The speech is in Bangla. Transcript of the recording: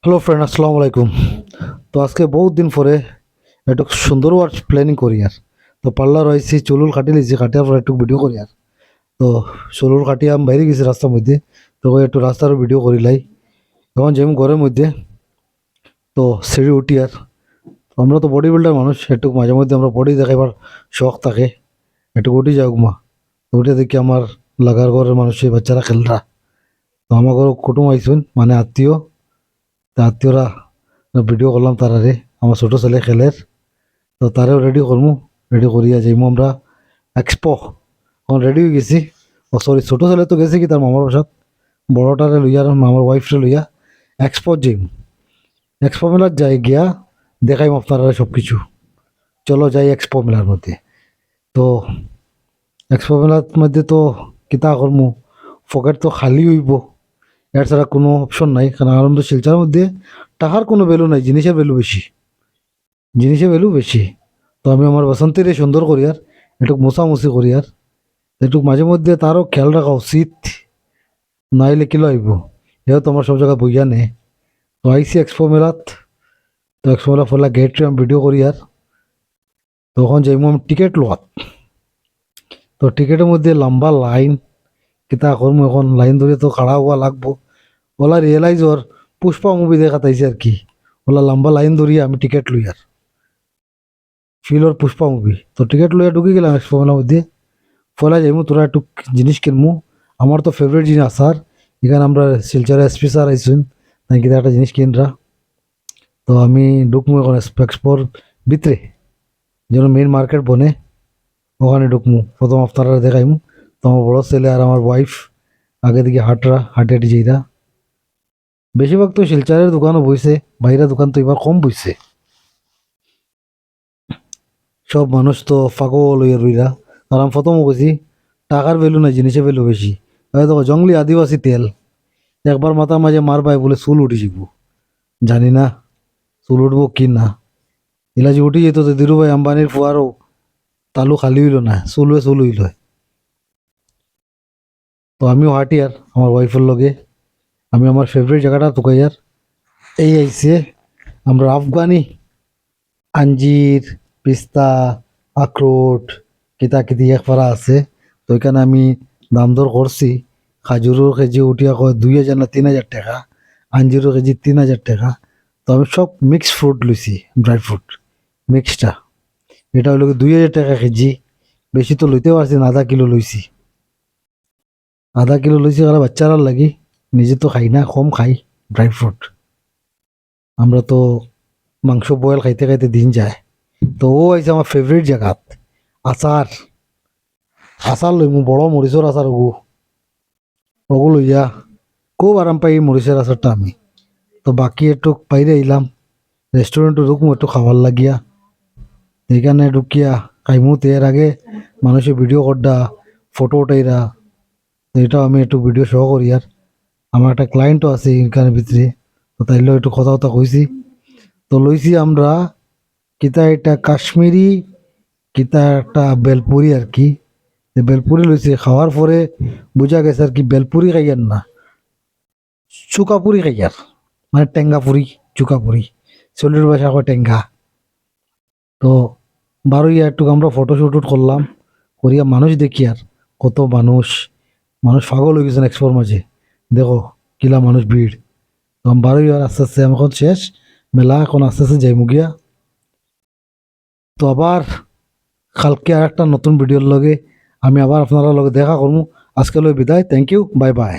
হ্যালো ফ্রেন্ড, আসসালামু আলাইকুম। তো আজকে বহুত দিন পরে একটু সুন্দর আর প্ল্যানিং করি আর তো পার্লার হয়েছি, চুলুল কাটি লিছি, কাটিয়ার পর একটু ভিডিও করি আর তো চুলুল কাটিয়ে আমি বাইরে গেছি রাস্তার মধ্যে। তো একটু রাস্তার ভিডিও করিলাই। এখন যেমন ঘরের মধ্যে তো সিঁড়ি উঠি আর আমরা তো বডি বিল্ডার মানুষ, একটু মাঝে মধ্যে আমরা বডি দেখাইবার শখ থাকে। একটু উঠি যাওক মা, তো উঠে দেখি আমার লাগার ঘরের মানুষ বাচ্চারা খেলরা। তো আমার ঘর কুটুম আইসুন, মানে আত্মীয়। তা আত্মীয়রা ভিডিও করলাম তারারে, আমার ছোটো ছেলে খেলের। তো তারেও রেডি করমু, রেডি করিয়া যাইমু আমরা এক্সপো। এখন রেডি হয়ে গেছি। ও সরি, ছোটো ছেলে তো গেছে কি তার মামার বাসাত, বড়টারে লইয়া আর মামার ওয়াইফরে লইয়া এক্সপো যাইম। এক্সপো মেলার যাই গিয়া দেখাইম আপনারা সব কিছু। চলো যাই এক্সপো মেলার মধ্যে। তো এক্সপো মেলার মধ্যে তো কিতা করমু, পকেট তো খালি হইব, এর ছাড়া কোনো অপশন নাই। কারণ আনন্দ শিলচার মধ্যে টাকার কোনো ভ্যালু নাই, জিনিসের ভ্যালু বেশি, জিনিসের ভ্যালু বেশি। তো আমি আমার বসন্তের সুন্দর করি আর একটু মোছামুছি করি আর একটু মাঝে মধ্যে তারও খেয়াল রাখা উচিত, নাইলে কিলো আইব। এও তো আমার সব জায়গায় বইয়া নে। তো আইসি এক্সপো মেলাত। তো এক্সপো মেলা ফলা গেট আমি ভিডিও করি আর তখন যাইমু আমি টিকিট লোয়াত। তো টিকিটের মধ্যে লম্বা লাইন, কিতা করমু এখন লাইন ধরে তো খাড়া হওয়া লাগবো। ওলা রিয়েলাইজ ওর পুষ্পা মুভি দেখাতাইছে আর কি। ওলা লম্বা লাইন ধরিয়ে আমি টিকিট লই আর ফিল ওর পুষ্পা মুভি। তো টিকিট লইয়া ঢুকে গেলাম এক্সপো মেলার মধ্যে। ফলে যাইমু তোরা একটু জিনিস কিনমু। আমার তো ফেভারিট জিনিস আসার, এখানে আমরা শিলচরে এসপি স্যার আইসুন, তাই কিনা একটা জিনিস কিনরা। তো আমি ঢুকমু এখন এক্সপোর ভিতরে, যেন মেন মার্কেট বনে, ওখানে ঢুকমু। প্রথম আপনারা দেখাইমু। তো আমার বড় ছেলে আর আমার ওয়াইফ আগে দিকে হাঁটরা, হাঁটে হাঁটে যাইরা। বেশিরভাগ তো শিলচরের দোকানও বইছে, বাইরের দোকান তো এবার কম বইছে। সব মানুষ তো পাগল হইয়া রইরা। আর আমি প্রথমও বলছি টাকার ভ্যালু নাই, জিনিসের ভ্যালু বেশি। হয়তো জঙ্গলি আদিবাসী তেল একবার মাথার মাঝে মারবাই বলে চুল উঠে যাব। জানি না চুল উঠবো কি না। ইলাজি উঠি যেত তো ধীরুভাই আম্বানির ফুয়ারও তালু খালি হইল না, চুল হইল। তো আমিও হাঁটি আর আমার ওয়াইফের লগে। আমি আমার ফেভারিট জায়গাটা তোকাই আর এই আইসে আমরা আফগানি আঞ্জির, পিস্তা, আখরোট, কিতা কিতি এক ফারা আছে। তো এখানে আমি দাম দর করছি। খাজুরের কেজি উঠিয়া কয় 2,000 না 3,000 টাকা, আঞ্জিরের কেজি 3,000 টাকা। তো আমি সব মিক্স ফ্রুট লইছি, ড্রাই ফ্রুট মিক্সটা। এটা হইল 2,000 টাকা কেজি। বেশি তো লইতে পারছি না, আধা কিলো লইছি। আধা কিলো লইছি কারণ বাচ্চারা লাগি, নিজে তো খাই না, কম খাই ড্রাই ফ্রুট। আমরা তো মাংস বয়েল খাইতে খাইতে দিন যায়। তো ও আইছে আমার ফেভারিট জায়গাত। আচার, আচার লইমু, বড় মরিচর আচার ওগু লইয়া খুব আরাম পাই এই মরিচের আচারটা আমি। তো বাকি একটু বাইরে আইলাম, রেস্টুরেন্টে ঢুকমু একটু খাবার লাগিয়া। এইখানে ঢুকিয়া খাইমু, এর আগে মানুষের ভিডিও করডা, ফটো উঠাইরা। তো এটাও আমি একটু ভিডিও সহ করি আর আমার একটা ক্লায়েন্টও আছে এখানে ভিতরে। তো তাইলেও একটু কথা কথা কইছি। তো লইছি আমরা কিতা এটা কাশ্মীরি, কিতা একটা বেলপুরি আর কি। বেলপুরি লইছে, খাওয়ার পরে বোঝা গেছে আর কি বেলপুরি খাইয়ার না, চুকাপুরি খাইয়ার, মানে টেঙ্গাপুরি, চুকাপুরি চল্লিশ ভাষা কয় টেঙ্গা। তো বারোইয়া একটু আমরা ফটো শুট করলাম, করিয়া মানুষ দেখি আর কত মানুষ, মানুষ পাগল হয়ে গেছেন এক্সপোর মাঝে। দেখো কিলা মানুষ ভিড়। তো আমি বারোইয়ার আস্তে আস্তে আমি এখন শেষ মেলা, এখন আস্তে আস্তে যাইমু গিয়া। তো আবার কালকে আর একটা নতুন ভিডিওর লগে আমি আবার আপনারা লগে দেখা করবো। আজকে লই বিদায়, থ্যাংক ইউ, বাই বাই।